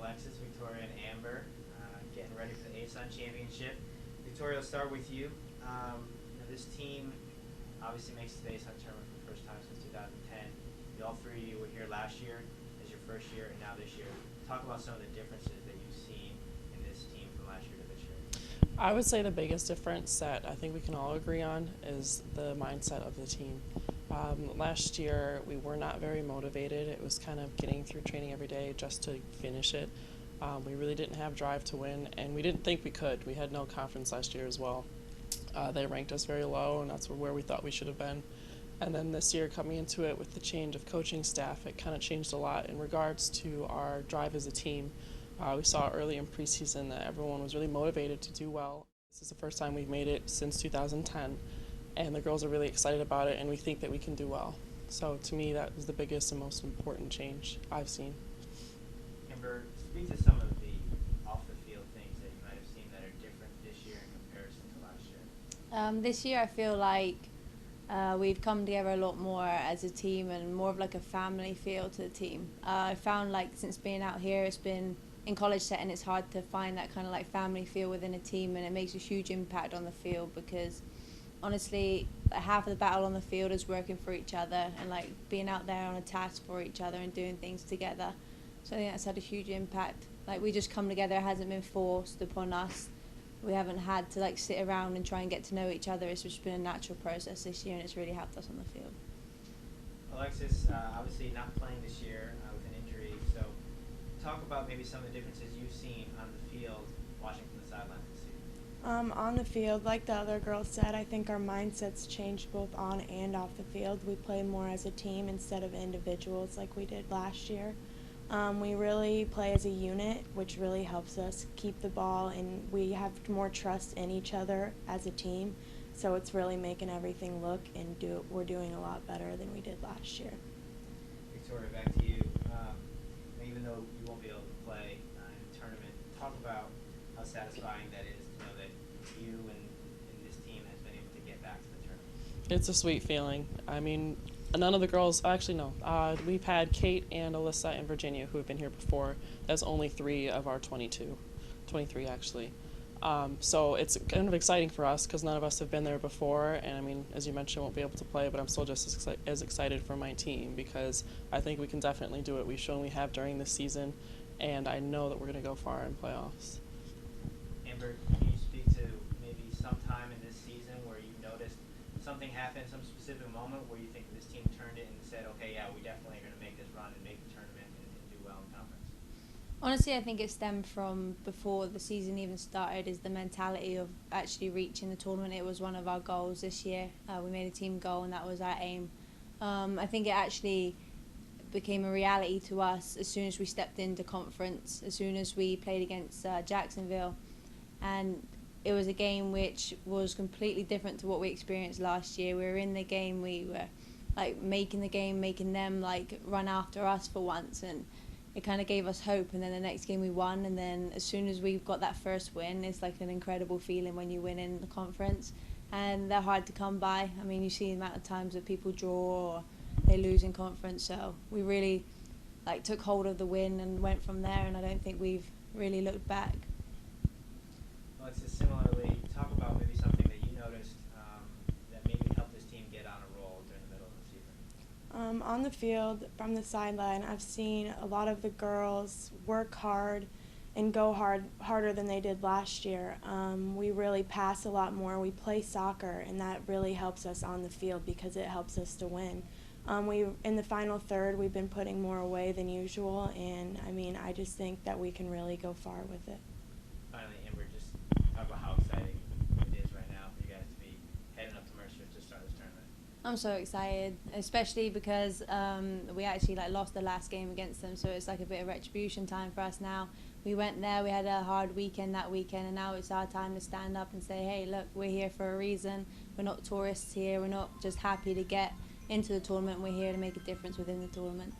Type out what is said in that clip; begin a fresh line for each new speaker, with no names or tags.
Alexis, Victoria, and Amber, getting ready for the ASUN Championship. Victoria, let's start with you. This team obviously makes the ASUN tournament for the first time since 2010. All three of you were here last year as your first year, and now this year. Talk about some of the differences that you've seen in this team from last year to this year.
I would say the biggest difference that I think we can all agree on is the mindset of the team. Last year, we were not very motivated. It was kind of getting through training every day just to finish it. We really didn't have drive to win, and we didn't think we could. We had no confidence last year as well. They ranked us very low, and that's where we thought we should have been. And then this year, coming into it with the change of coaching staff, it kind of changed a lot in regards to our drive as a team. We saw early in preseason that everyone was really motivated to do well. This is the first time we've made it since 2010, and the girls are really excited about it, and we think that we can do well. So to me, that was the biggest and most important change I've seen.
Amber, speak to some of the off-the-field things that you might have seen that are different this year in comparison to last year.
This year I feel like we've come together a lot more as a team and more of like a family feel to the team. I found like since being out here, it's been in college setting, it's hard to find that kind of like family feel within a team, and it makes a huge impact on the field because honestly half of the battle on the field is working for each other and like being out there on a task for each other and doing things together. So I think that's had a huge impact. Like we just come together, it hasn't been forced upon us. We haven't had to like sit around and try and get to know each other. It's just been a natural process this year, and it's really helped us on the field.
Alexis, obviously not playing this year with an injury, so talk about maybe some of the differences you've seen on the field watching from the sidelines this season.
On the field, like the other girls said, I think our mindsets changed both on and off the field. We play more as a team instead of individuals like we did last year. We really play as a unit, which really helps us keep the ball, and we have more trust in each other as a team. So it's really making everything look and we're doing a lot better than we did last year.
Victoria, back to you. Even though you won't be able to play in the tournament, talk about how satisfying that is to know that you and this team has been able to get back to the tournament.
It's a sweet feeling. I mean, none of the girls, actually no, we've had Kate and Alyssa and Virginia who have been here before. That's only 3 of our 23 actually. So it's kind of exciting for us because none of us have been there before, and I mean, as you mentioned, won't be able to play, but I'm still just as excited for my team because I think we can definitely do it. We've shown we have during this season, and I know that we're going to go far in playoffs.
Amber, can you speak to maybe some time in this season where you noticed something happen, some specific moment where you think this team turned it and said, okay, yeah, we definitely are going to make this run and make the tournament and do well in conference?
Honestly, I think it stemmed from before the season even started, is the mentality of actually reaching the tournament. It was one of our goals this year. We made a team goal, and that was our aim. I think it actually became a reality to us as soon as we stepped into conference, as soon as we played against Jacksonville. And it was a game which was completely different to what we experienced last year. We were in the game, we were like making the game, making them like run after us for once, and it kind of gave us hope. And then the next game we won, and then as soon as we got that first win, it's like an incredible feeling when you win in the conference, and they're hard to come by. I mean, you see the amount of times that people draw or they lose in conference, so we really like took hold of the win and went from there, and I don't think we've really looked back.
Alexis, similarly, talk about maybe something that you noticed that maybe helped this team get on a roll during the middle of the season.
On the field, from the sideline, I've seen a lot of the girls work hard and go harder than they did last year. We really pass a lot more. We play soccer, and that really helps us on the field because it helps us to win. In the final third, we've been putting more away than usual, and I mean, I just think that we can really go far with it.
Finally, Amber, just talk about how exciting it is right now for you guys to be heading up to Mercer to start this tournament.
I'm so excited, especially because we actually like lost the last game against them, so it's like a bit of retribution time for us now. We went there, we had a hard weekend that weekend, and now it's our time to stand up and say, hey, look, we're here for a reason. We're not tourists here. We're not just happy to get into the tournament. We're here to make a difference within the tournament.